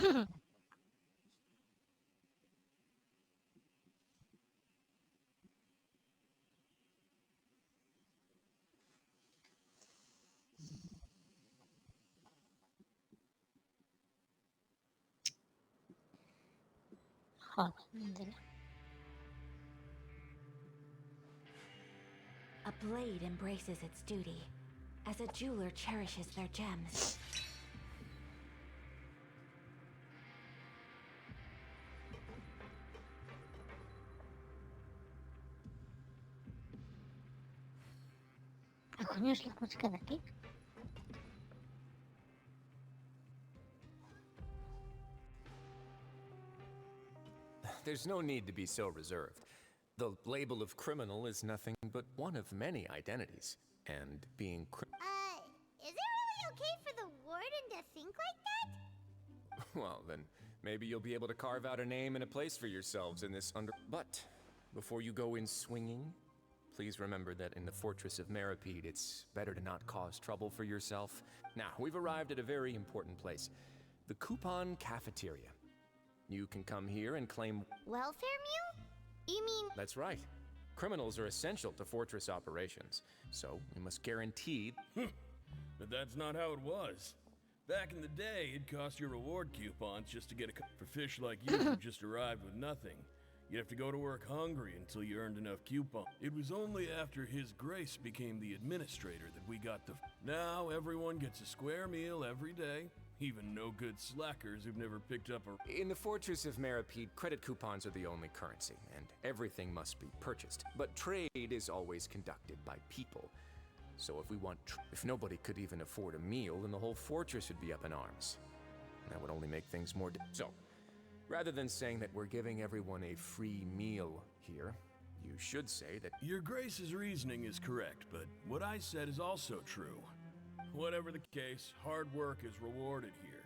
Joder, A blade embraces its duty, as a jeweler cherishes their gems. ¿qué coño es la música de aquí? There's no need to be so reserved. The label of criminal is nothing but one of many identities. And being Is it really okay for the warden to think like that? well, then maybe you'll be able to carve out a name and a place for yourselves in this But before you go in swinging, please remember that in the fortress of Meripede, it's better to not cause trouble for yourself. Now, we've arrived at a very important place. The Coupon Cafeteria. You can come here and claim... Welfare meal? You mean... That's right. Criminals are essential to fortress operations, so we must guarantee... But that's not how it was. Back in the day, it cost you reward coupons just to get for fish like you who just arrived with nothing. You'd have to go to work hungry until you earned enough coupons. It was only after His Grace became the administrator that we got the... Now everyone gets a square meal every day. Even no-good slackers who've never picked up a... In the fortress of Meripede, credit coupons are the only currency, and everything must be purchased. But trade is always conducted by people. So if nobody could even afford a meal, then the whole fortress would be up in arms. That would only make things more... So, rather than saying that we're giving everyone a free meal here, you should say that... Your Grace's reasoning is correct, but what I said is also true. Whatever the case, hard work is rewarded here.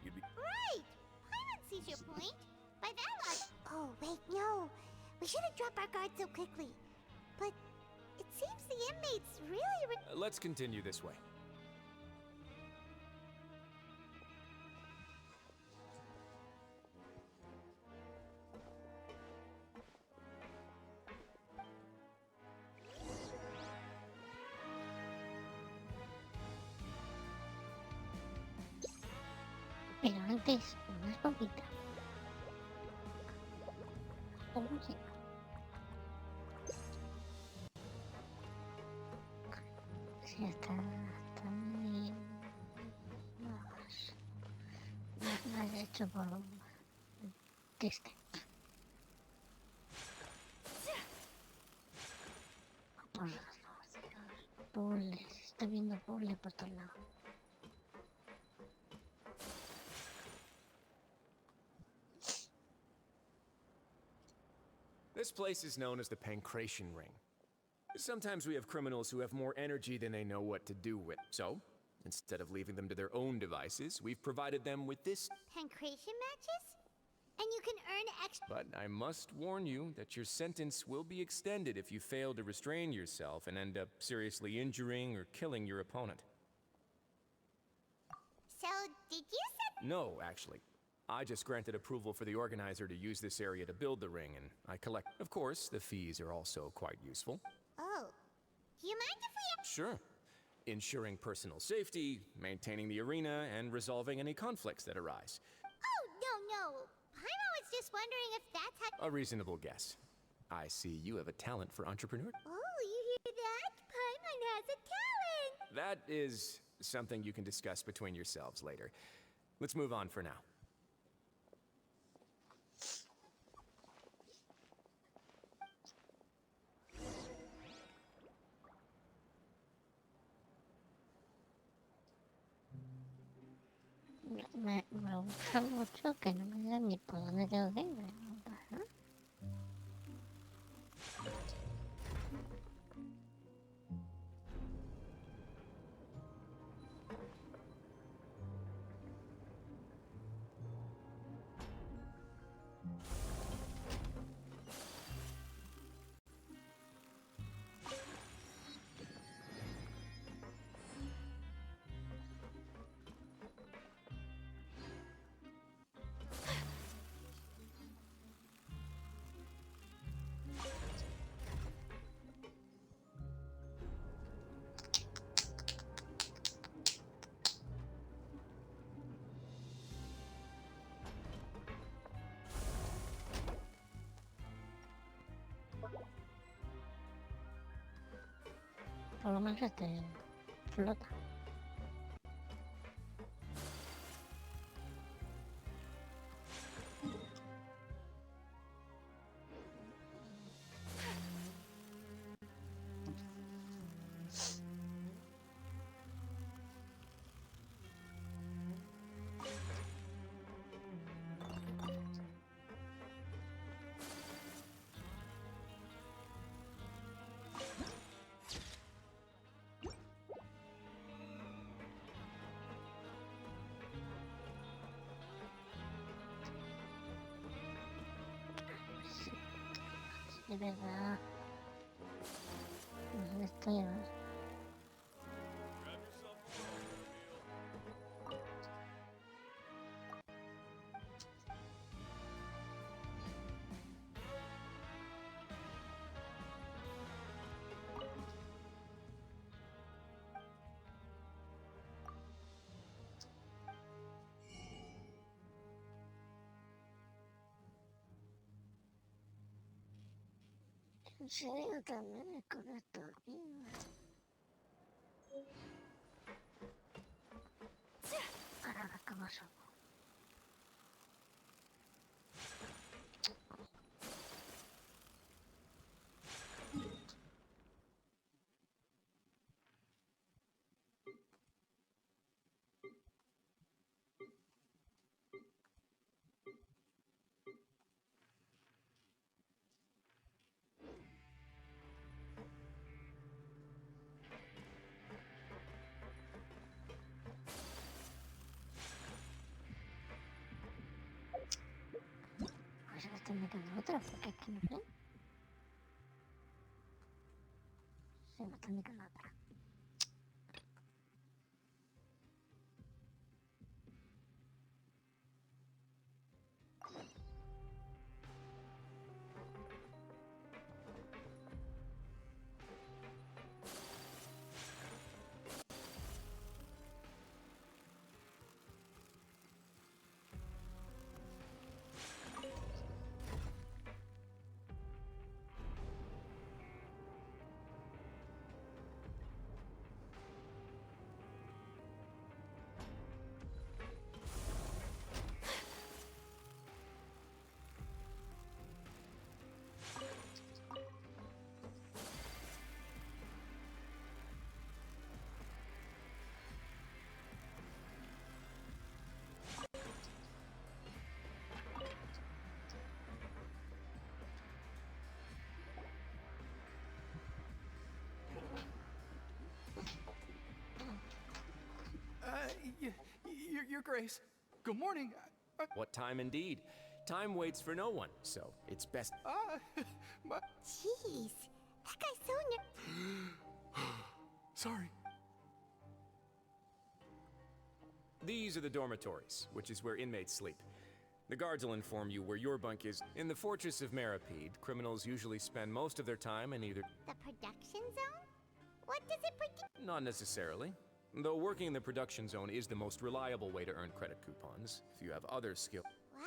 You'd be... Right! Paimon sees your point. By that logic... Oh, wait, no. We shouldn't drop our guard so quickly. But it seems the inmates really... Let's continue this way. Pero antes, una esponjita. Oye. Sí, está muy... Más hecho por... Triste. Por los puzzles. Está viendo puzzles por todos lados. This place is known as the Pancration Ring. Sometimes we have criminals who have more energy than they know what to do with. So, instead of leaving them to their own devices, we've provided them with this... Pancration matches? And you can earn extra... But I must warn you that your sentence will be extended if you fail to restrain yourself and end up seriously injuring or killing your opponent. So, did you say... No, actually. I just granted approval for the organizer to use this area to build the ring, and I collect... Of course, the fees are also quite useful. Oh. Do you mind if we... Sure. Ensuring personal safety, maintaining the arena, and resolving any conflicts that arise. Oh, no. Paimon was just wondering if that's how... A reasonable guess. I see you have a talent for entrepreneur. Oh, you hear that? Paimon has a talent! That is something you can discuss between yourselves later. Let's move on for now. Me gusta mucho que no me digan ni por dónde tengo que ir. ¿No? lo menos flota. De verdad. ¿Dónde estoy ahora? ¿En serio también es con esto aquí? Ahora ¿cómo son? Pues ahora estoy indicando otra, porque es que no sé. Se me está indicando otra. Your Grace. Good morning. What time indeed? Time waits for no one, so it's best. My... Jeez, that guy's so Sorry. These are the dormitories, which is where inmates sleep. The guards will inform you where your bunk is. In the fortress of Maripede, criminals usually spend most of their time in either... The production zone? What does it produce? Not necessarily. Though working in the production zone is the most reliable way to earn credit coupons. If you have other skills... Wow.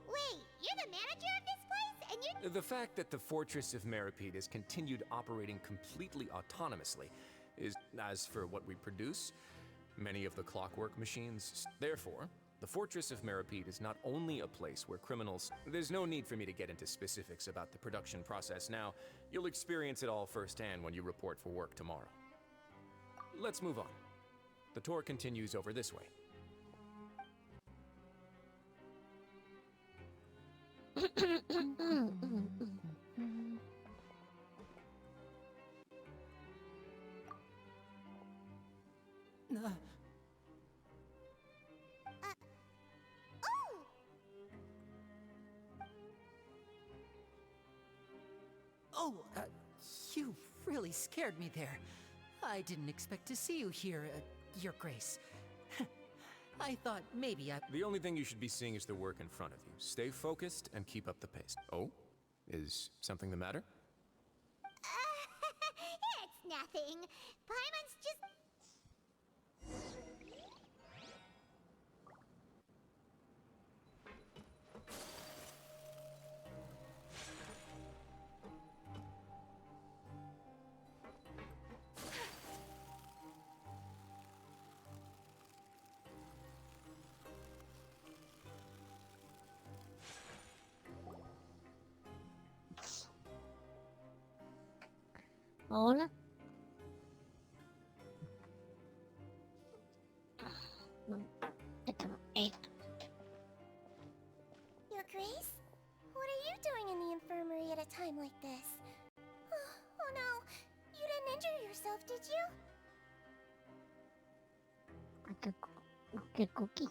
Wait, you're the manager of this place? And you're... The fact that the fortress of Maripede has continued operating completely autonomously is... As for what we produce, many of the clockwork machines... Therefore, the fortress of Maripede is not only a place where criminals... There's no need for me to get into specifics about the production process now. You'll experience it all firsthand when you report for work tomorrow. Let's move on. The tour continues over this way. Oh! Oh, you really scared me there. I didn't expect to see you here, Your Grace. I thought maybe I... The only thing you should be seeing is the work in front of you. Stay focused and keep up the pace. Oh? Is something the matter? It's nothing. Paimon's just... Hola. Esto no, esto. Your Grace? What are you doing in the infirmary at a time like this? Oh no, you didn't injure yourself, did you? ¿Qué cookie?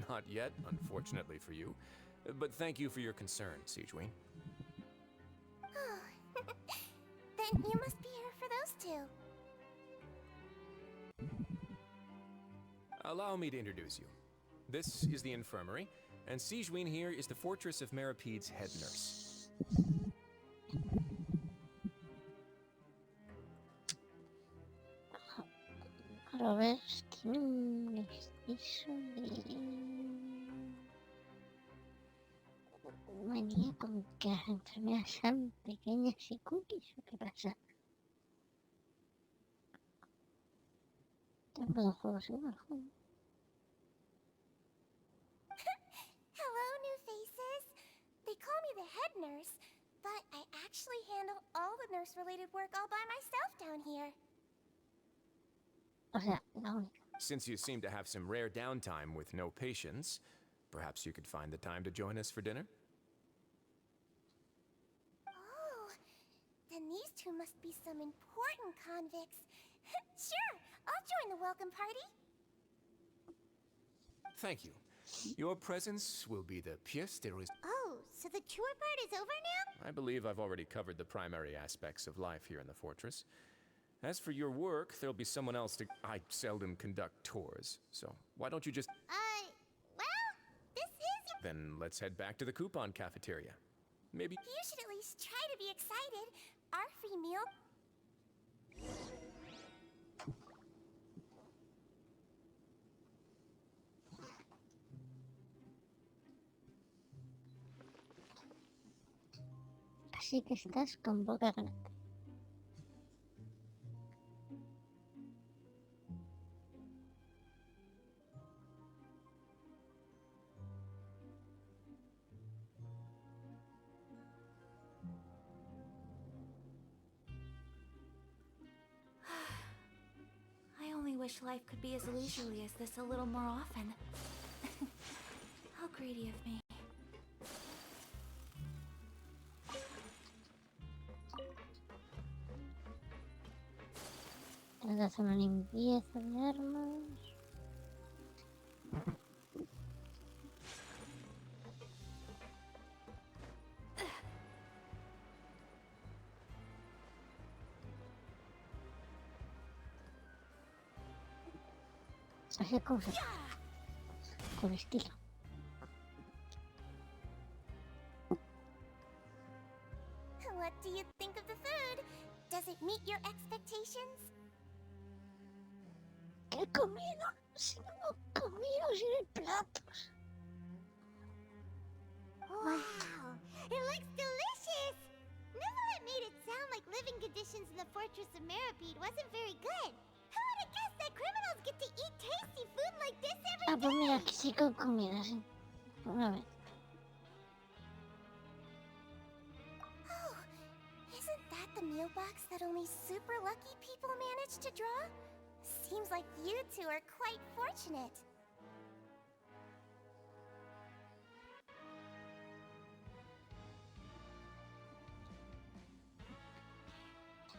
Not yet, unfortunately for you. But thank you for your concern, Siegeween. Then you must be here for those two. Allow me to introduce you. This is the infirmary, and Siegeween here is the Fortress of Merapede's head nurse. A ver, tiene un mestizo de... Manía con que las enfermeras sean pequeñas y cookies, ¿o qué pasa? Tampoco un juego igual, joder. Hello, new faces. They call me the head nurse, but I actually handle all the nurse-related work all by myself down here. O sea, la única. Since you seem to have some rare downtime with no patients, perhaps you could find the time to join us for dinner? Oh, then these two must be some important convicts. Sure, I'll join the welcome party. Thank you. Your presence will be the pièce de résistance. Oh, so the tour part is over now? I believe I've already covered the primary aspects of life here in the fortress. As for your work, there'll be someone else to... I seldom conduct tours, so why don't you just... Well, this is... Then let's head back to the coupon cafeteria. Maybe... You should at least try to be excited. Our free meal... Así que estás con boca grande. I only wish life could be as leisurely as this a little more often. How greedy of me. Tengo que hacer una limpieza de armas. Hacer cosas con estilo. What do you think of the food? Does it meet your expectations? ¿Qué he comido? Si no hemos comido sin platos. Wow, it looks delicious! Nivolet made it sound like living conditions in the Fortress of Meripede wasn't very good. Who would have guessed that criminals get to eat tasty food like this Ah, every pues mira, day? que sí con comida, sí. A ver. Oh, isn't that the meal box that only super lucky people manage to draw? Seems like you two are quite fortunate.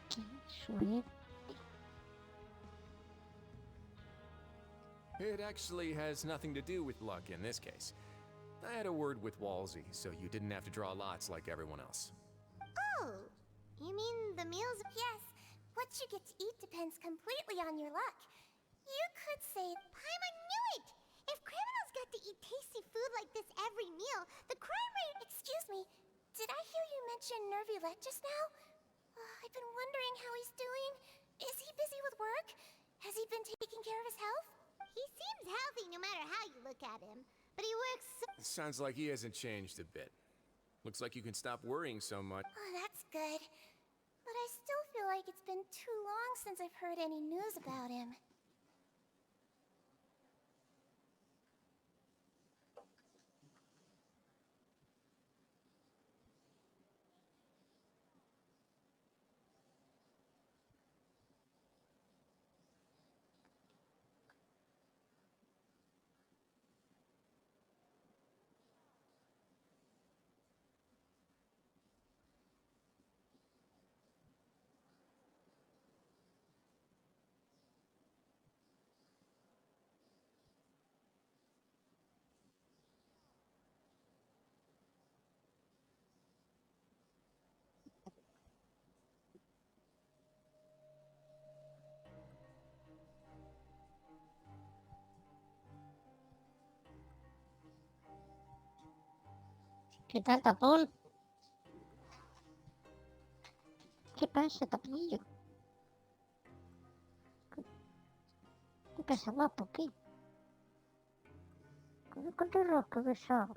Qué suerte. It actually has nothing to do with luck in this case. I had a word with Walsey, so you didn't have to draw lots like everyone else. Oh, you mean the meals? Yes, what you get to eat depends completely on your luck. You could say, Paimon knew it! If criminals got to eat tasty food like this every meal, the crime rate... Excuse me, did I hear you mention Nervulette just now? I've been wondering how he's doing. Is he busy with work? Has he been taking care of his health? He seems healthy no matter how you look at him, but he works so... Sounds like he hasn't changed a bit. Looks like you can stop worrying so much. Oh, that's good. But I still feel feel like it's been too long since I've heard any news about him. ¿Qué tal, tapón? ¿Qué pasa, tapillo? ¿Qué pasa, guapo? ¿Qué? ¿Con tu rosco besado?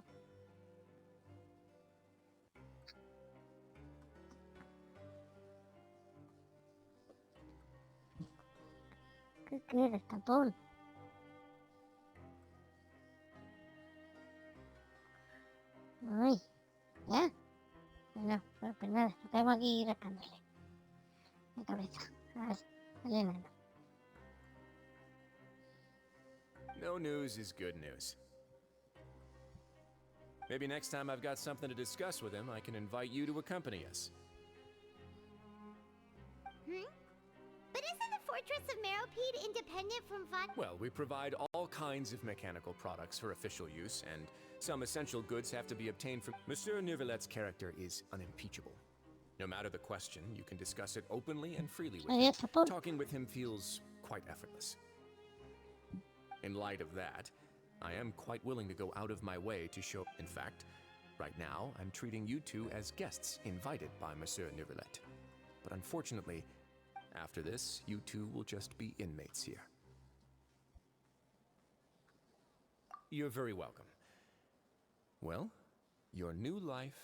¿Qué quieres, tapón? Ay, ¿ya? No, pues nada, tengo aquí rascándole la cabeza. Al enano. No news is good news. Maybe next time I've got something to discuss with him, I can invite you to accompany us. But isn't the Fortress of Meropide independent from Well, we provide all kinds of mechanical products for official use, and some essential goods have to be obtained from... Monsieur Neuvillett's character is unimpeachable. No matter the question, you can discuss it openly and freely with him. Adiós, tapón. Talking with him feels quite effortless. In light of that, I am quite willing to go out of my way to show... In fact, right now, I'm treating you two as guests invited by Monsieur Neuvillette. But unfortunately, after this, you two will just be inmates here. You're very welcome. Well, your new life...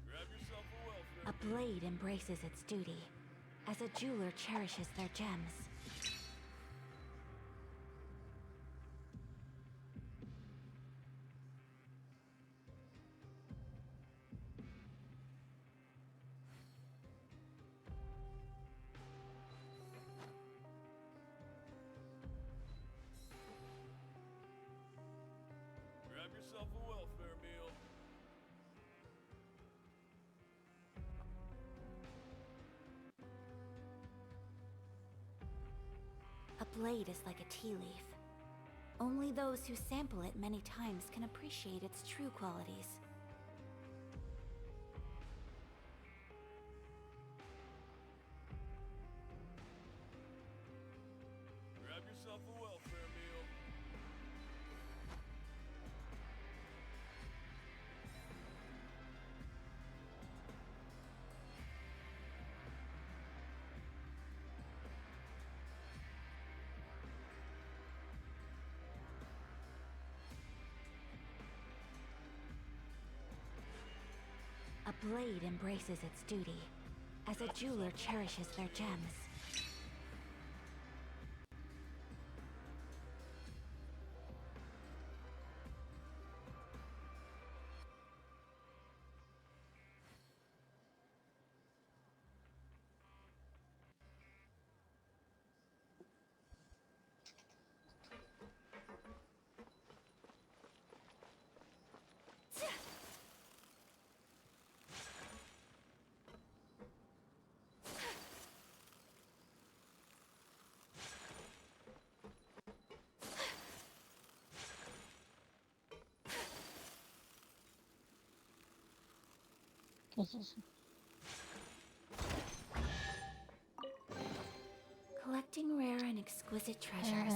Grab yourself a welfare. A blade embraces its duty, as a jeweler cherishes their gems. Grab yourself a welfare meal. A blade is like a tea leaf. Only those who sample it many times can appreciate its true qualities. Grab yourself a welfare meal. A blade embraces its duty, as a jeweler cherishes their gems. ¿Qué es eso? Collecting rare and exquisite treasures.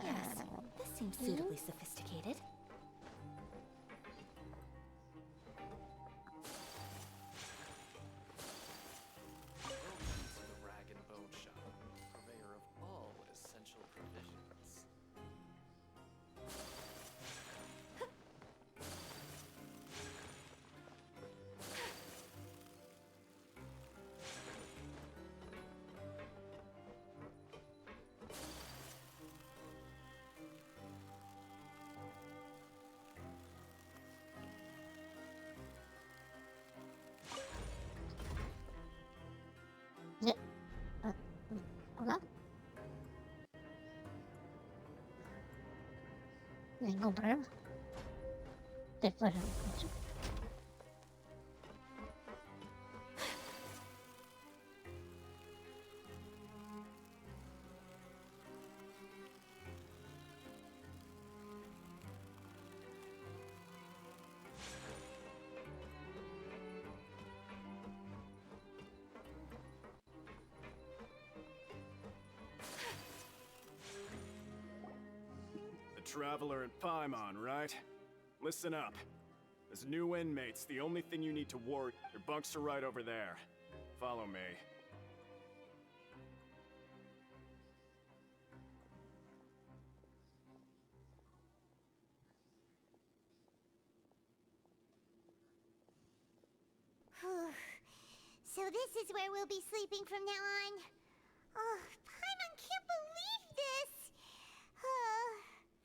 Yes, this seems suitably sophisticated. Welcome to the Rag and Bone Shop, purveyor of Ningún problema. Después lo escucho. The Traveler in Paimon, right? Listen up. As new inmates, the only thing you need to worry, your bunks are right over there. Follow me. So this is where we'll be sleeping from now on. Oh, Paimon can't believe this.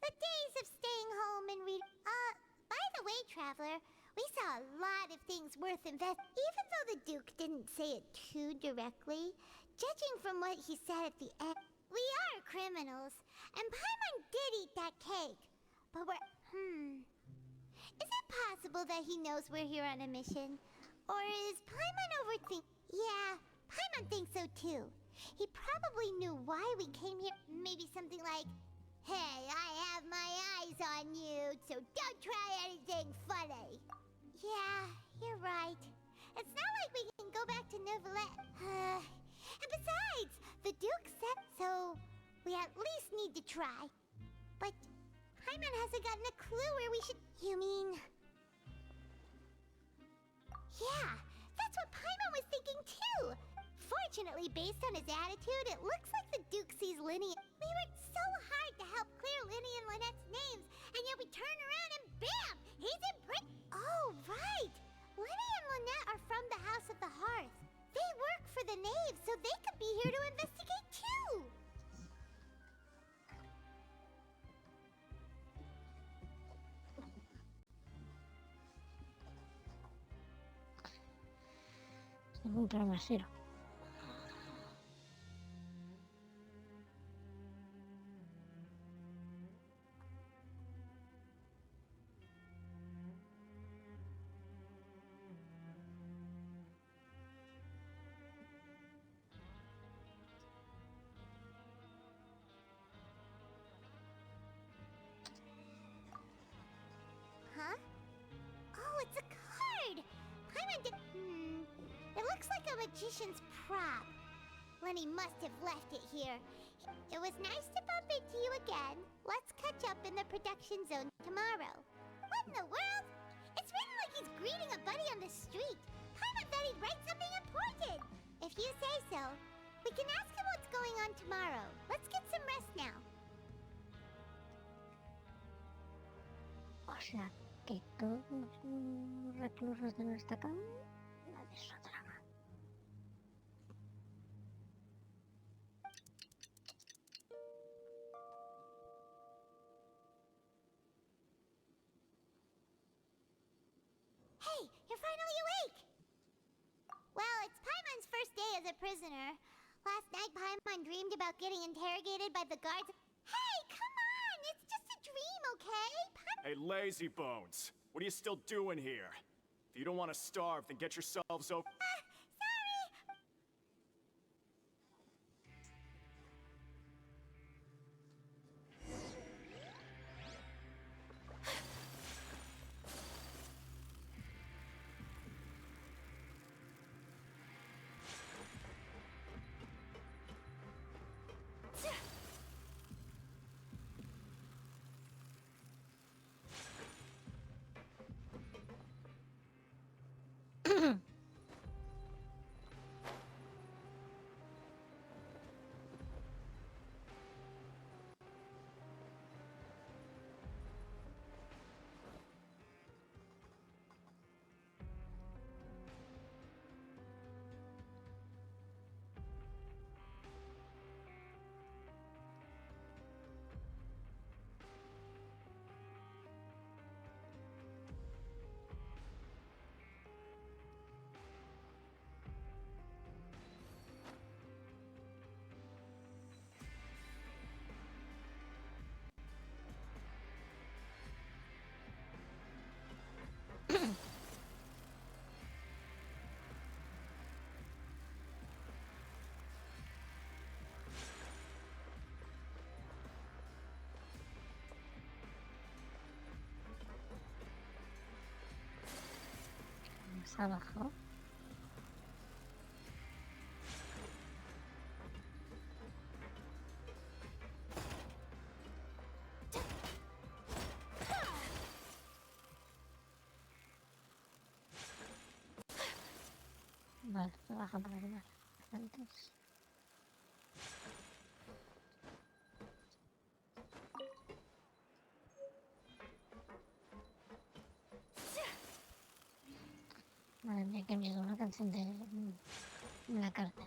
The days of staying home and by the way, Traveler, we saw a lot of things worth investing. Even though the Duke didn't say it too directly, judging from what he said at the end, we are criminals, and Paimon did eat that cake. But is it possible that he knows we're here on a mission? Or is Paimon overthinking? Yeah, Paimon thinks so too. He probably knew why we came here. Maybe something like, hey, I have my eyes on you, so don't try anything funny. Yeah, you're right. It's not like we can go back to Neuvillette. And besides, the Duke said so. We at least need to try. But Paimon hasn't gotten a clue where we should... You mean... Yeah, that's what Paimon was thinking too. Fortunately, based on his attitude, it looks like the Duke sees Linny. We worked so hard to help clear Linny and Lynette's names, and yet we turn around and bam! He's in prison. Oh, right! Linny and Lynette are from the House of the Hearth. They work for the Knave, so they could be here to investigate too. Ningún problema, cero. Huh? Oh, it's a card! Paimon did... It looks like a magician's prop. Lenny must have left it here. It was nice to bump into you again. Let's catch up in the production zone tomorrow. What in the world? It's written like he's greeting a buddy on the street. Paimon thought he'd write something important. If you say so. We can ask him what's going on tomorrow. Let's get some rest now. O sea, que todos los reclusos de nuestra cama la desotraban. Hey, you're finally awake! Well, it's Paimon's first day as a prisoner. Last night, Paimon dreamed about getting interrogated by the guards. Hey, come on! It's just a dream, okay? Hey, lazy bones. What are you still doing here? If you don't want to starve, then get yourselves over... Sorry! más abajo. Vale, baja para arriba. Antes. Madre mía, que miedo, una canción de la cárcel.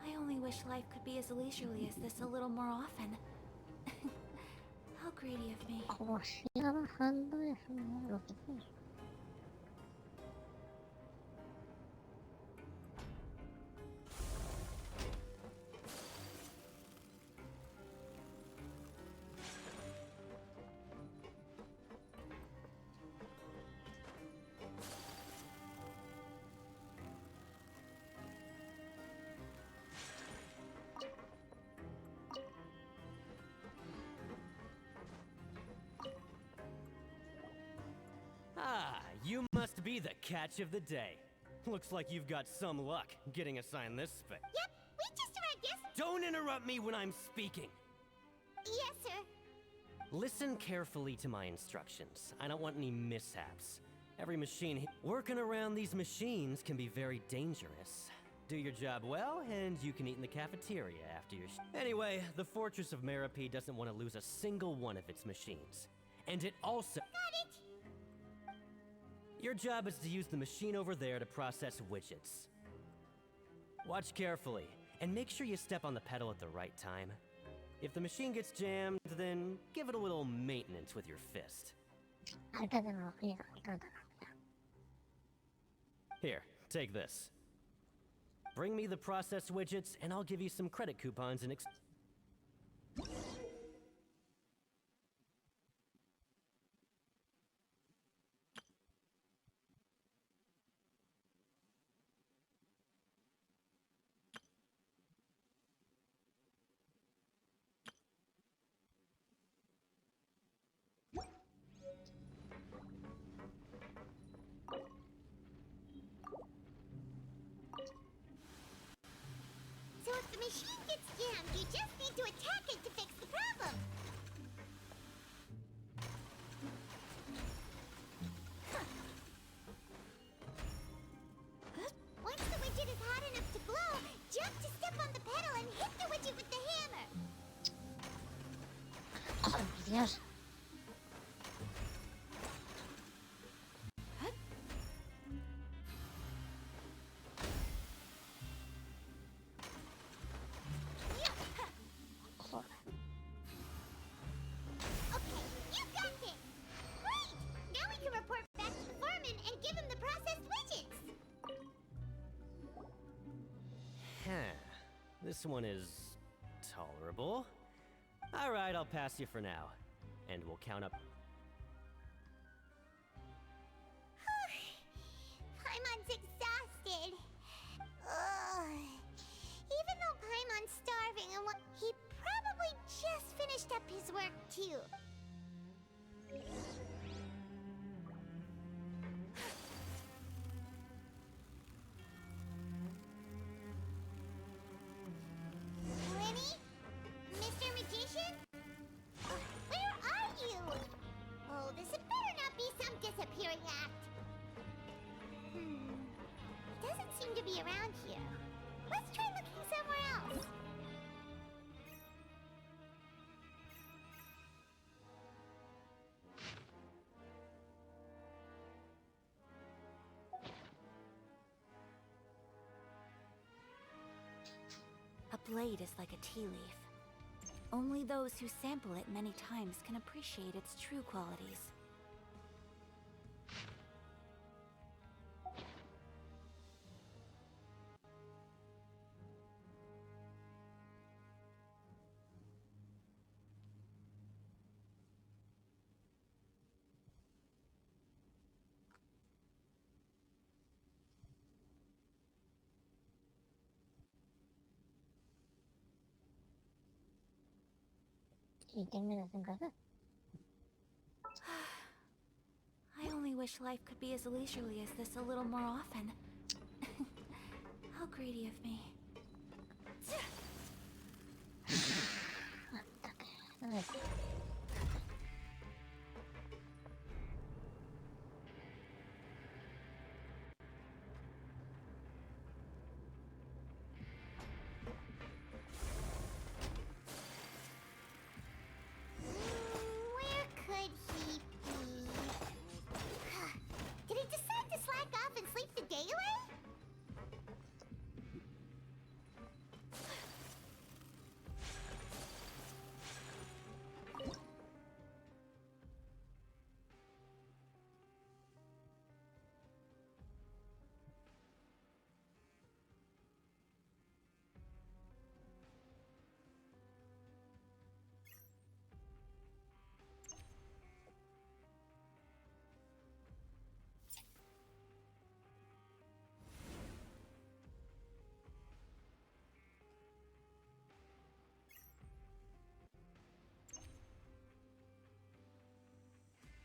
I only wish life could be as leisurely as this a little more often. How greedy of me. Como siga bajando, eso no es lo que es. Ah, you must be the catch of the day. Looks like you've got some luck getting assigned this space. Yep, we just arrived yesterday. Don't interrupt me when I'm speaking. Yes, sir. Listen carefully to my instructions. I don't want any mishaps. Every machine working around these machines can be very dangerous. Do your job well, and you can eat in the cafeteria after your Anyway, the Fortress of Meropide doesn't want to lose a single one of its machines. And it also... Got it. Your job is to use the machine over there to process widgets. Watch carefully, and make sure you step on the pedal at the right time. If the machine gets jammed, then give it a little maintenance with your fist. Alta tecnología, alta tecnología. Here, take this. Bring me the processed widgets, and I'll give you some credit coupons and So if the machine gets jammed, you just need to attack it to fix the problem. Once the widget is hot enough to glow, jump to step on the pedal and hit the widget with the hammer. Joder, por Dios. Joder. Okay, you got this. Great! Now we can report back to the foreman and give him the processed widgets. Huh. This one is tolerable. All right, I'll pass you for now. And we'll count up. Paimon's exhausted. Ugh. Even though Paimon's starving and he probably just finished up his work too. Lenny? Mr. Magician? Where are you? Oh, this had better not be some disappearing act. It doesn't seem to be around here. Let's try looking somewhere else. A blade is like a tea leaf. Only those who sample it many times can appreciate its true qualities. ¿Y qué me hacen que hacer? I only wish life could be as leisurely as this a little more often. How greedy of me. A ver. Where could he be? Did he decide to slack off and sleep the day away?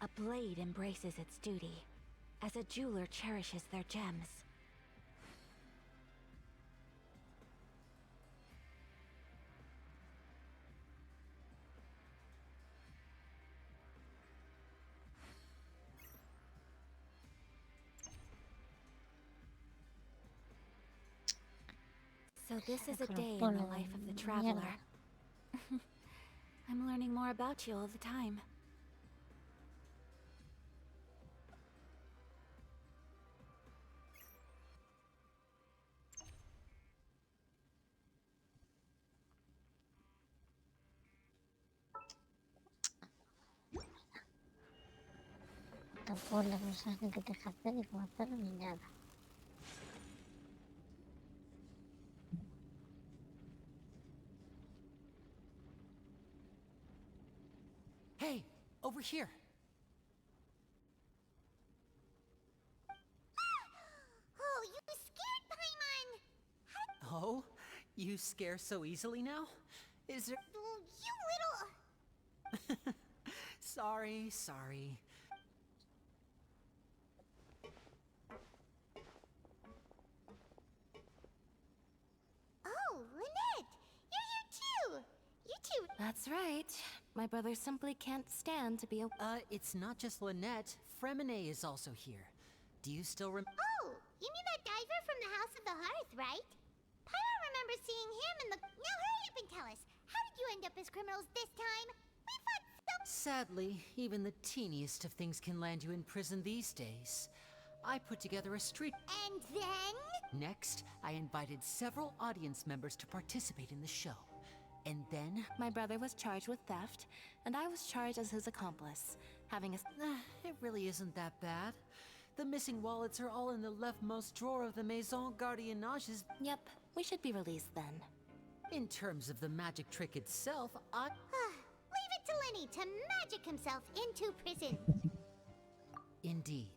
A blade embraces its duty, as a jeweler cherishes their gems. So this is a day in the life of the traveler. I'm learning more about you all the time. Tampoco las cosas de que te hacer ni cómo hacerlo ni nada. Hey, over here. Oh, you scared Paimon! Oh, you scare so easily now? Is there... Oh, you little... Sorry. Oh, Lynette! You're here too! You two... That's right. My brother simply can't stand to be a... It's not just Lynette. Fremine is also here. Do you still Oh, you mean that diver from the House of the Hearth, right? Paimon remembers seeing him in the... Now hurry up and tell us! How did you end up as criminals this time? We fought so... Sadly, even the teeniest of things can land you in prison these days. I put together a street... And then... Next, I invited several audience members to participate in the show. And then... My brother was charged with theft, and I was charged as his accomplice, having a... It really isn't that bad. The missing wallets are all in the leftmost drawer of the Maison Gardiennage's... Yep, we should be released then. In terms of the magic trick itself, Leave it to Lenny to magic himself into prison. Indeed.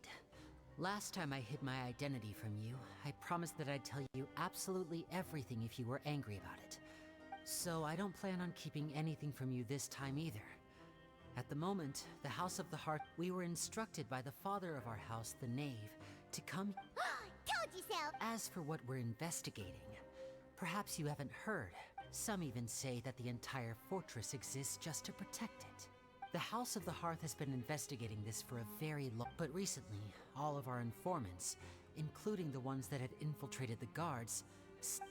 Last time I hid my identity from you, I promised that I'd tell you absolutely everything if you were angry about it. So I don't plan on keeping anything from you this time either. At the moment, the House of the Heart, we were instructed by the father of our house, the Knave, to come... Told you so! As for what we're investigating, perhaps you haven't heard. Some even say that the entire fortress exists just to protect it. The House of the Hearth has been investigating this for a very long... But recently, all of our informants, including the ones that had infiltrated the guards,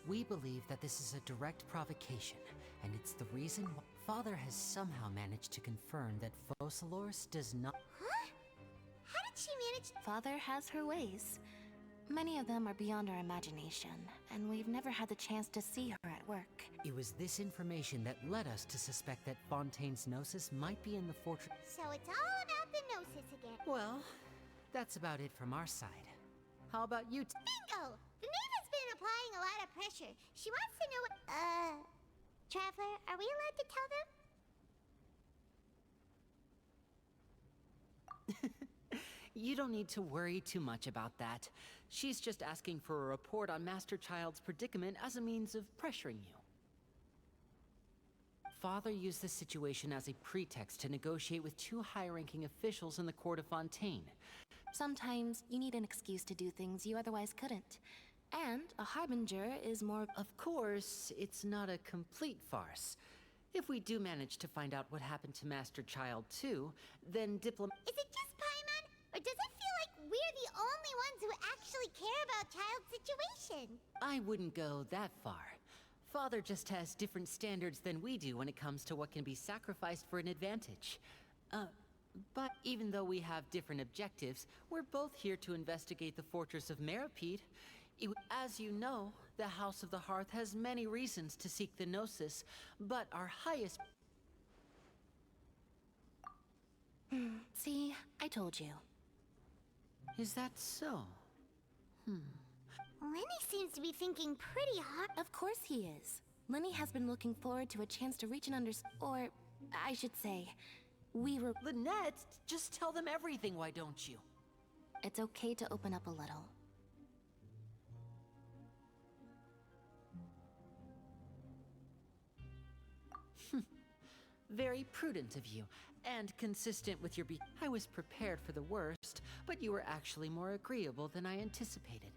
we believe that this is a direct provocation, and it's the reason why Father has somehow managed to confirm that Focalors does not... Huh? How did she manage... Father has her ways. Many of them are beyond our imagination, and we've never had the chance to see her at work. It was this information that led us to suspect that Fontaine's Gnosis might be in the fortress. So it's all about the Gnosis again. Well, that's about it from our side. How about you? Bingo! The Knave has been applying a lot of pressure. She wants to know what... Traveler, are we allowed to tell them? You don't need to worry too much about that. She's just asking for a report on Master Child's predicament as a means of pressuring you. Father used this situation as a pretext to negotiate with two high-ranking officials in the court of Fontaine. Sometimes you need an excuse to do things you otherwise couldn't. And a harbinger is more... Of course, it's not a complete farce. If we do manage to find out what happened to Master Child 2, then Is it just Paimon? Or does it feel like we're the only ones who actually care about Child's situation? I wouldn't go that far. Father just has different standards than we do when it comes to what can be sacrificed for an advantage. But even though we have different objectives, we're both here to investigate the fortress of Meripede. As you know, the House of the Hearth has many reasons to seek the Gnosis, but our highest... See, I told you. Is that so? Lenny seems to be thinking pretty hard. Of course he is. Lenny has been looking forward to a chance to reach an or, I should say, we were... Lynette, just tell them everything, why don't you? It's okay to open up a little. Very prudent of you, and consistent with your I was prepared for the worst, but you were actually more agreeable than I anticipated.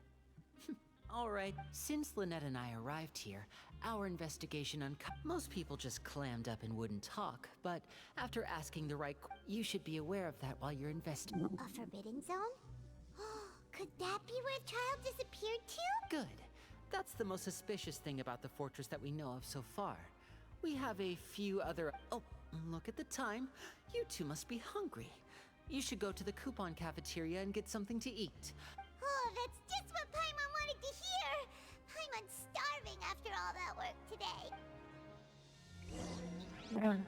All right, since Lynette and I arrived here, our investigation most people just clammed up and wouldn't talk, but after asking the right you should be aware of that while you're investigating. A forbidden zone? Could that be where Child disappeared to? Good. That's the most suspicious thing about the fortress that we know of so far. We have a few other... Oh, look at the time. You two must be hungry. You should go to the coupon cafeteria and get something to eat. Oh, that's just what Paimon wanted to hear! Paimon's starving after all that work today. Bueno,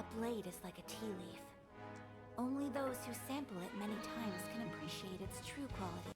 A blade is like a tea leaf. Only those who sample it many times can appreciate its true qualities.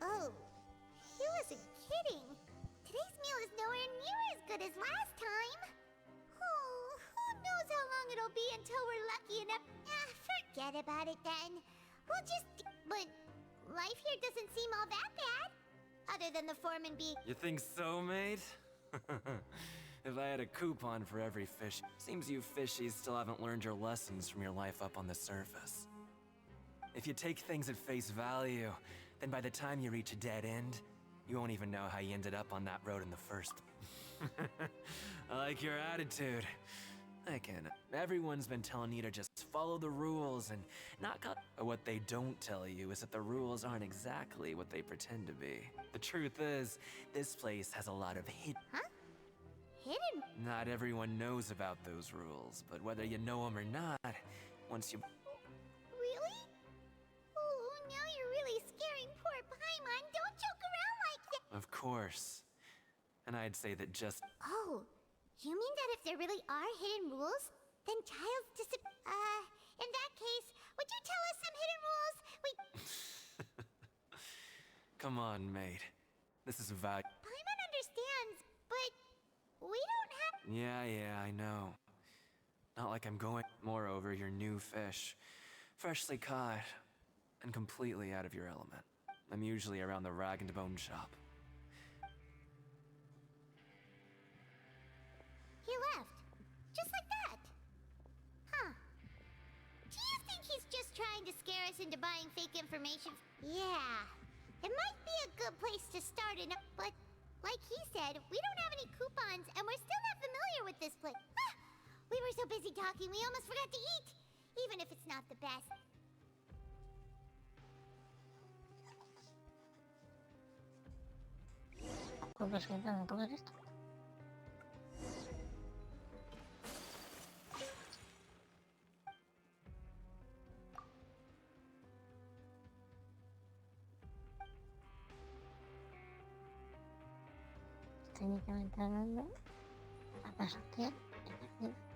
Oh, he wasn't kidding. Today's meal is nowhere near as good as last time. Oh, who knows how long it'll be until we're lucky enough. Forget about it then. We'll just... But life here doesn't seem all that bad. Other than the foreman being... You think so, mate? If I had a coupon for every fish, seems you fishies still haven't learned your lessons from your life up on the surface. If you take things at face value, then by the time you reach a dead end, you won't even know how you ended up on that road in the first. I like your attitude. I can. Everyone's been telling you to just follow the rules and not cut. What they don't tell you is that the rules aren't exactly what they pretend to be. The truth is, this place has a lot of hidden. Huh? Hidden? Not everyone knows about those rules, but whether you know them or not, once you... Paimon, don't joke around like that. Of course. And I'd say that just... Oh, you mean that if there really are hidden rules, then Child's in that case, would you tell us some hidden rules? Come on, mate. This is about... Paimon understands, but we don't have... Yeah, I know. Not like I'm going... Moreover, you're new fish. Freshly caught. And completely out of your element. I'm usually around the rag and bone shop. He left. Just like that. Huh. Do you think he's just trying to scare us into buying fake information? Yeah. It might be a good place to start but like he said, we don't have any coupons and we're still not familiar with this place. Ah, we were so busy talking we almost forgot to eat. Even if it's not the best. Pues que tengo que comer esto. Técnicamente hablando, la pasantía he perdido.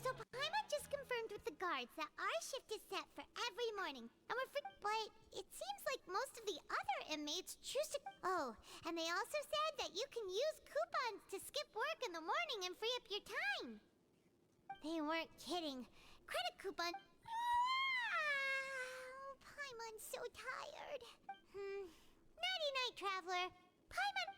So Paimon just confirmed with the guards that our shift is set for every morning, and we're free. But it seems like most of the other inmates choose to. Oh, and they also said that you can use coupons to skip work in the morning and free up your time. They weren't kidding. Credit coupon. Paimon's so tired. Nighty night, traveler. Paimon.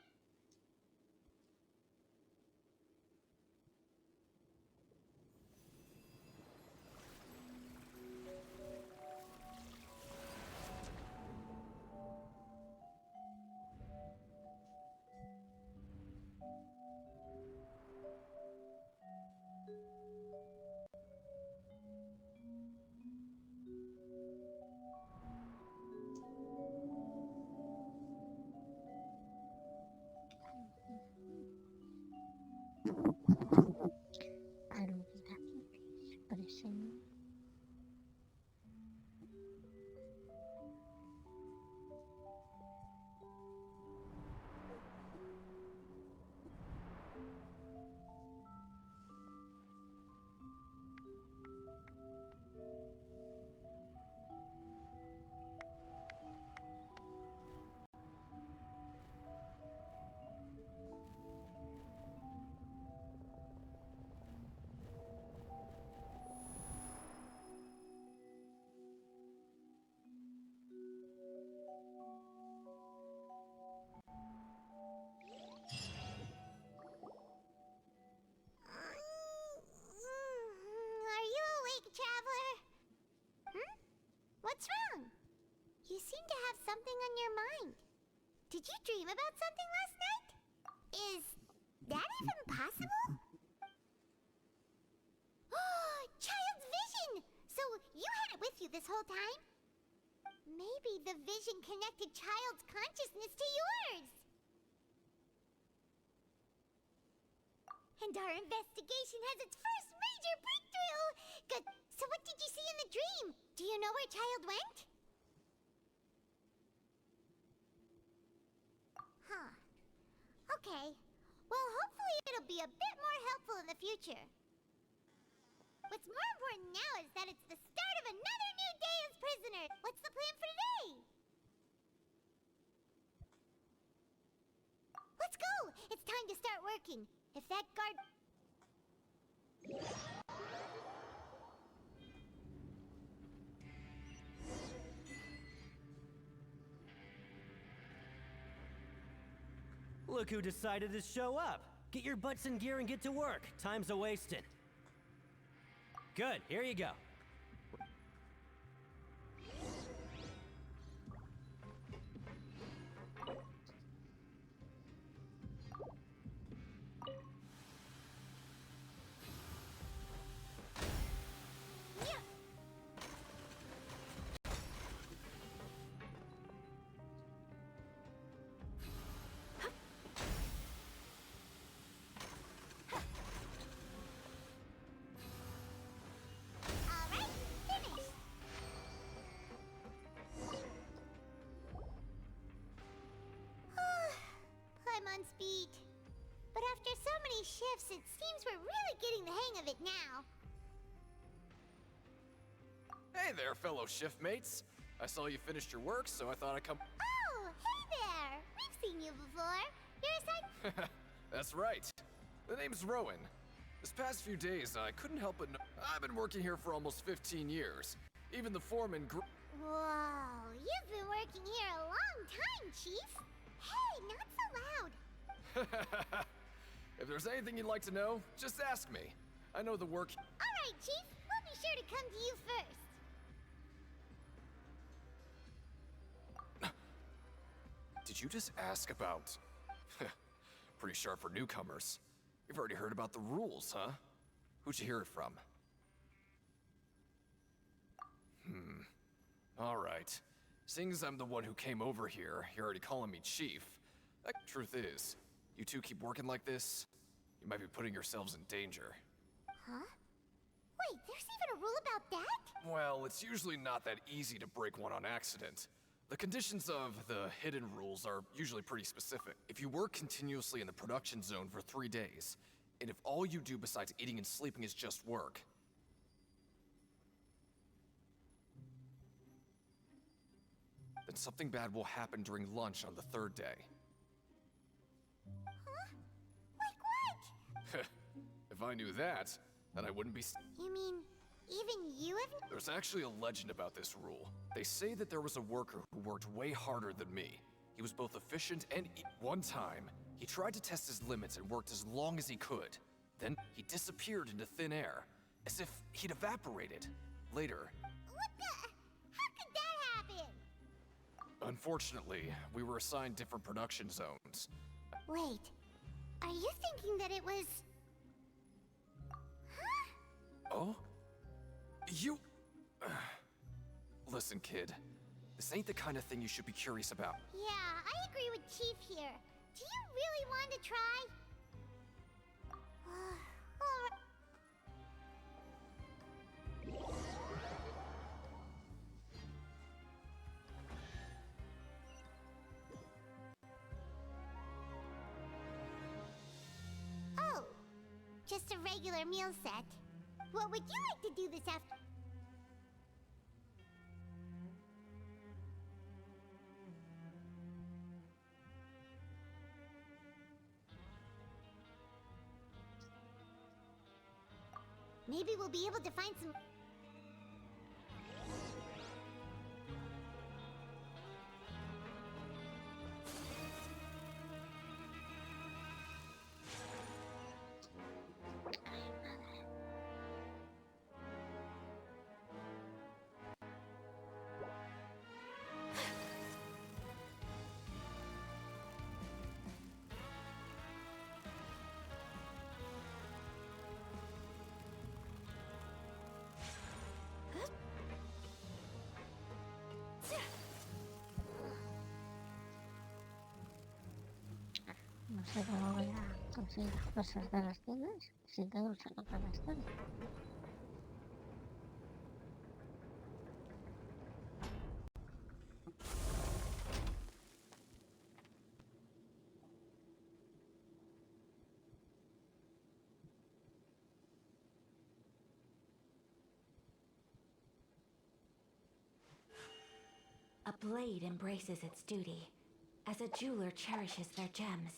Did you dream about something last night? Is that even possible? Oh, child's vision! So you had it with you this whole time? Maybe the vision connected child's consciousness to yours. And our investigation has its first major breakthrough! Good. So what did you see in the dream? Do you know where child went? Huh. Okay. Well, hopefully it'll be a bit more helpful in the future. What's more important now is that it's the start of another new day as prisoners. What's the plan for today? Let's go! It's time to start working. If that guard... Look who decided to show up. Get your butts in gear and get to work. Time's a-wasting. Good, here you go. I'm on speed. But after so many shifts, it seems we're really getting the hang of it now. Hey there, fellow shift mates. I saw you finished your work, so I thought I'd come. Oh, hey there! We've seen you before. You're a side... That's right. The name's Rowan. This past few days, I couldn't help but I've been working here for almost 15 years. Even the foreman Whoa, you've been working here a long time, Chief. Hey, not so loud. If there's anything you'd like to know, just ask me. I know the work. All right, Chief. We'll be sure to come to you first. Did you just ask about... Pretty sharp for newcomers. You've already heard about the rules, huh? Who'd you hear it from? All right. Seeing as I'm the one who came over here, you're already calling me Chief. The truth is, you two keep working like this, you might be putting yourselves in danger. Huh? Wait, there's even a rule about that? Well, it's usually not that easy to break one on accident. The conditions of the hidden rules are usually pretty specific. If you work continuously in the production zone for 3 days, and if all you do besides eating and sleeping is just work, then something bad will happen during lunch on the 3rd day. Huh? Like what? If I knew that, then I wouldn't be You mean, even you haven't... There's actually a legend about this rule. They say that there was a worker who worked way harder than me. He was both efficient and... One time, he tried to test his limits and worked as long as he could. Then, he disappeared into thin air, as if he'd evaporated. Later... What the... How could that happen? Unfortunately, we were assigned different production zones. Wait, are you thinking that it was... Huh? Oh? You... Listen, kid. This ain't the kind of thing you should be curious about. Yeah, I agree with Chief here. Do you really want to try? Oh, just a regular meal set. What would you like to do this afternoon? Maybe we'll be able to find some... No sé cómo voy a conseguir las cosas de las tiendas si tengo que sacar para la historia. A blade embraces its duty, as a jeweler cherishes their gems.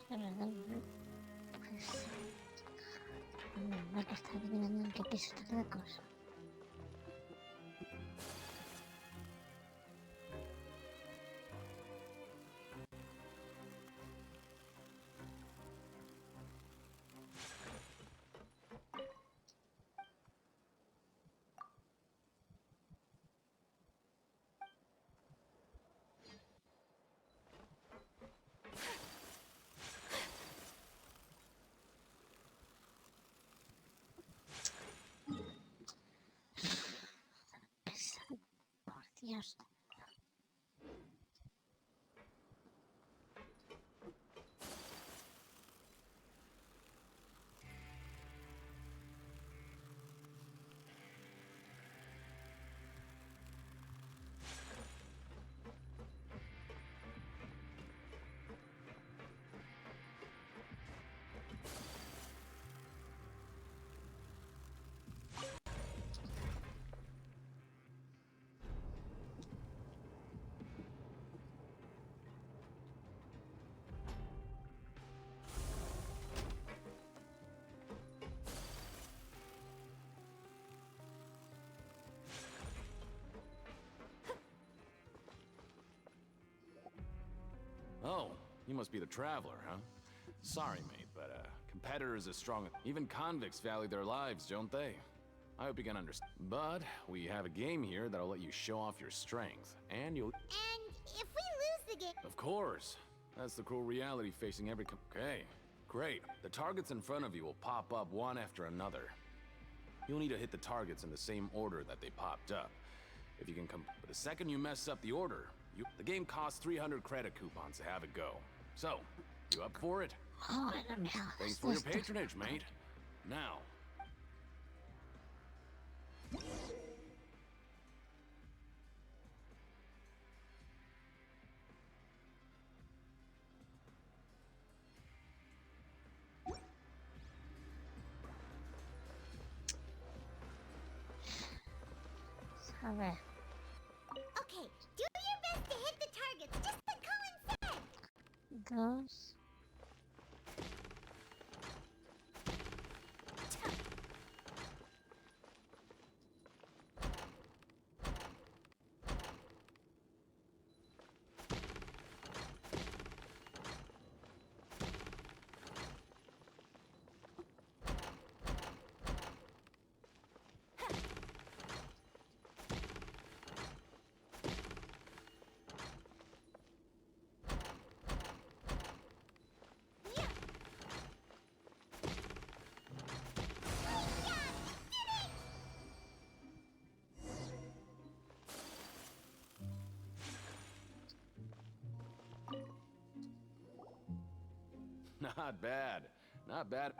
De verdad, pues... No, que está adivinando en qué piso está cada cosa. Por Dios. Oh, you must be the traveler, huh? Sorry, mate, but competitors as strong... Even convicts value their lives, don't they? I hope you can understand. But we have a game here that'll let you show off your strength, and you'll... And if we lose the game... Of course! That's the cruel reality facing every... Okay, great. The targets in front of you will pop up one after another. You'll need to hit the targets in the same order that they popped up. If you can come... But the second you mess up the order, the game costs 300 credit coupons to have it go. So, you up for it? Oh, I don't know. Thanks for your patronage, mate. Now. A ver. Okay, do your best to hit the targets, just like Colin said! Dos. Not bad. Not bad.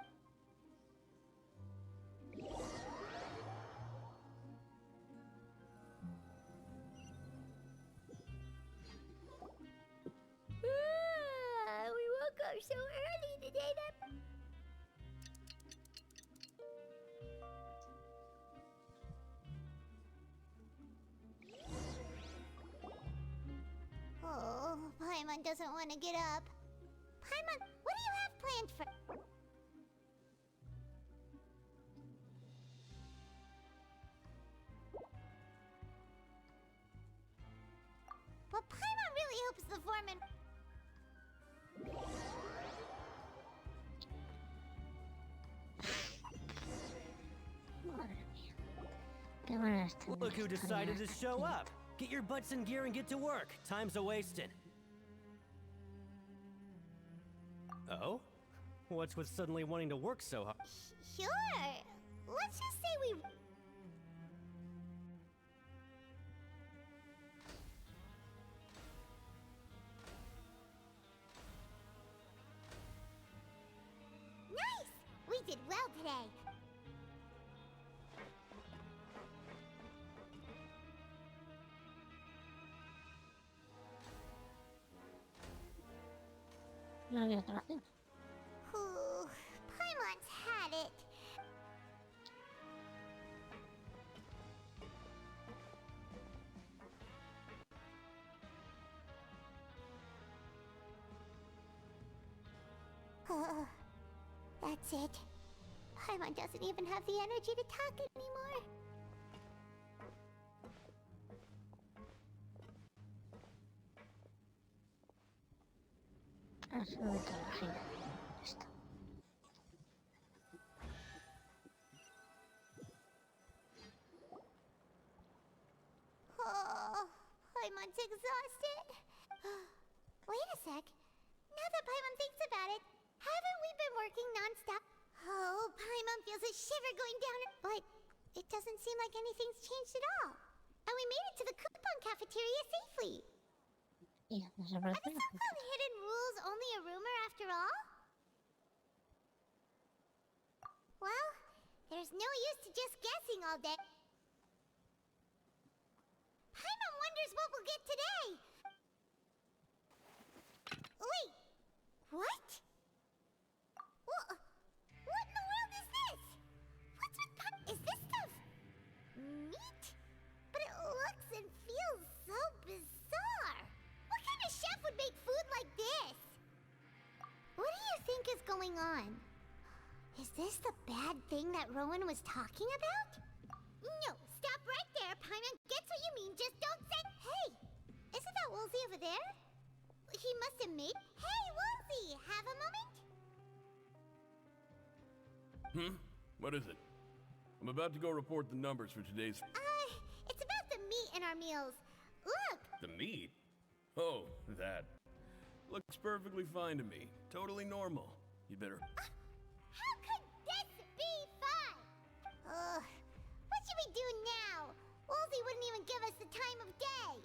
We woke up so early today that... Oh, Paimon doesn't want to get up. Paimon, what do you have planned for... Well, Paimon really hopes the foreman... Look who decided to show up. Get your butts in gear and get to work. Time's a-wasted. Oh? What's with suddenly wanting to work so hard? Sure. Let's just say we... Nice! We did well today. No había otra opción. Ooh, Paimon's had it. That's it. Paimon doesn't even have the energy to talk anymore. Solo mitología. Esto. Oh, Paimon's exhausted. Wait a sec. Now that Paimon thinks about it, haven't we been working non-stop? Oh, Paimon feels a shiver going down her... But it doesn't seem like anything's changed at all. And we made it to the coupon cafeteria safely. Y Are the so-called hidden rules only a rumor after all? Well, there's no use to just guessing all day. Paimon wonders what we'll get today. Wait, what? What in the world is this? What's with Is this stuff meat? But it looks and feels so bizarre. What kind of chef would make food like this? What do you think is going on? Is this the bad thing that Rowan was talking about? No, stop right there. Paimon gets what you mean. Just don't say... Hey, isn't that Woolsey over there? He must have made... Hey, Woolsey, have a moment? What is it? I'm about to go report the numbers for today's... It's about the meat in our meals. Look! The meat? Oh, that. Looks perfectly fine to me. Totally normal. You better... How could this be fun? What should we do now? Woolsey wouldn't even give us the time of day.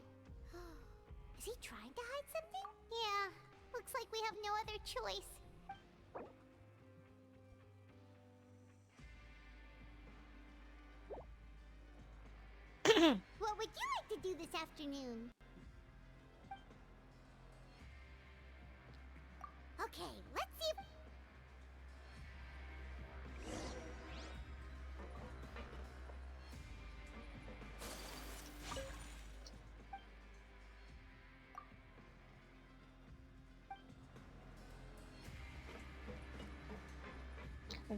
Is he trying to hide something? Yeah, looks like we have no other choice. What would you like to do this afternoon? Okay, let's see if...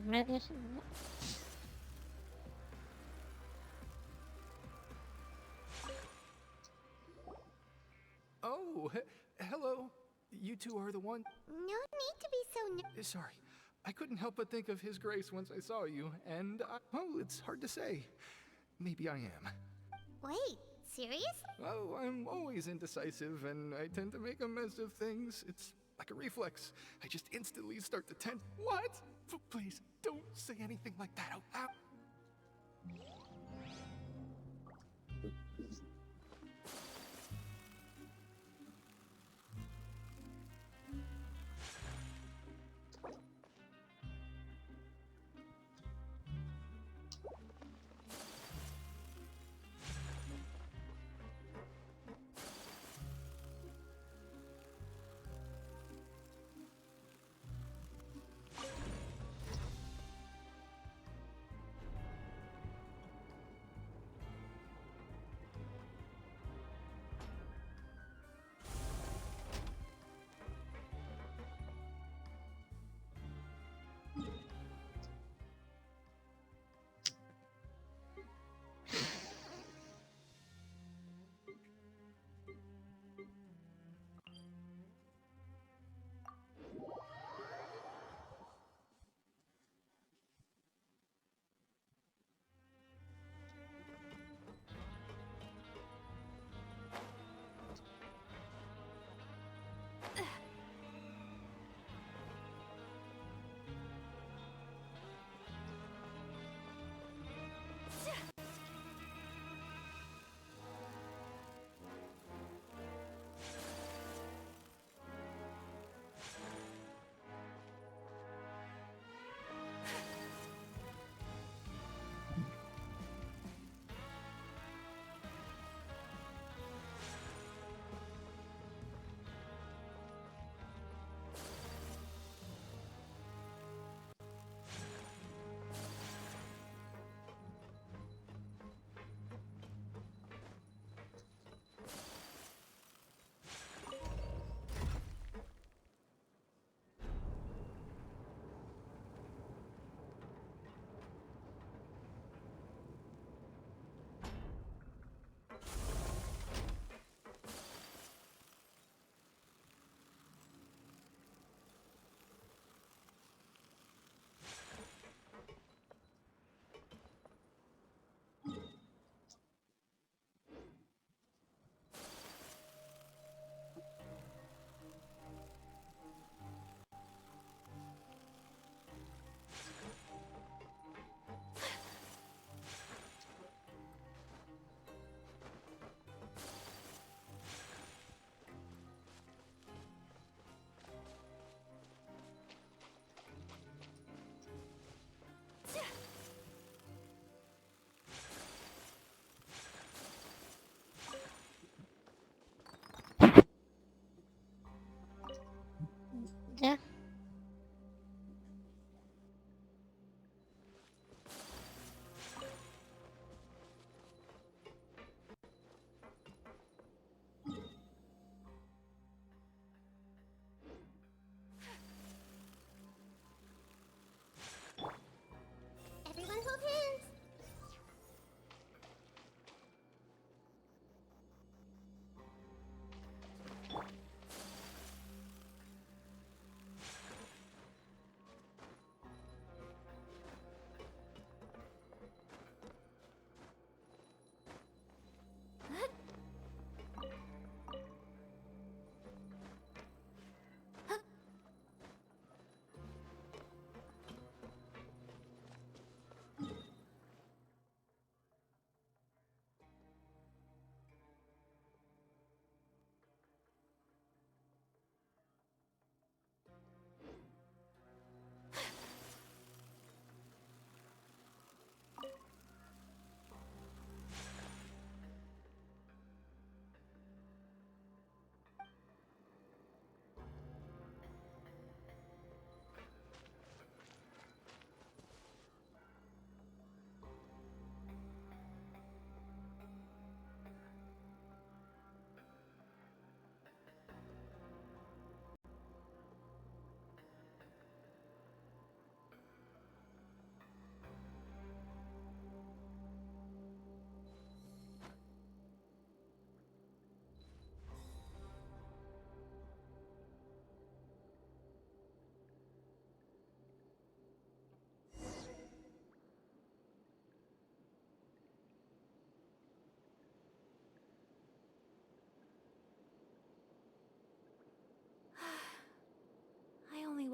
Medios. Oh, hello. You two are the one? No need to be so... Sorry. I couldn't help but think of His Grace once I saw you, and, oh, it's hard to say. Maybe I am. Wait, serious? Oh, I'm always indecisive, and I tend to make a mess of things. It's like a reflex. I just instantly start to tense. What? Please, don't say anything like that out loud.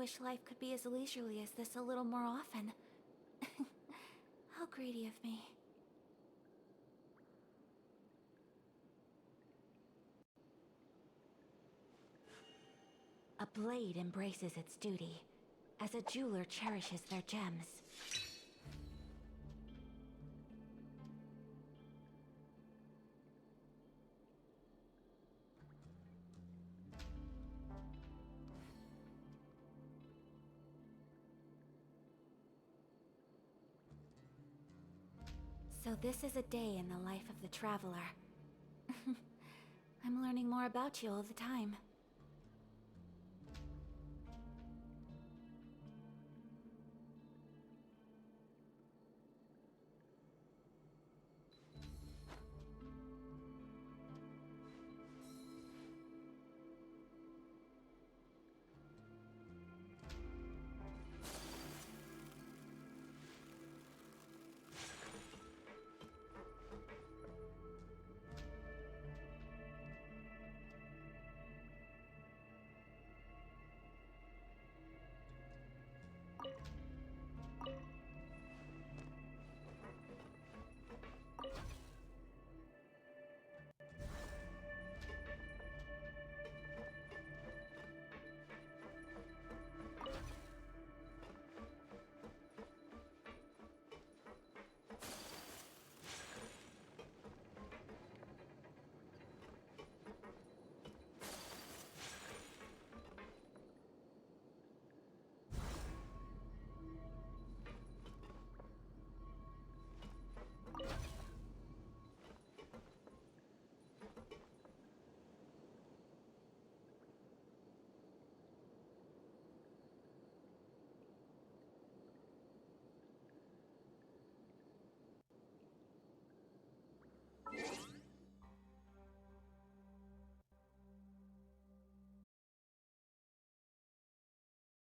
wish life could be as leisurely as this a little more often. How greedy of me. A blade embraces its duty, as a jeweler cherishes their gems. So this is a day in the life of the traveler. I'm learning more about you all the time.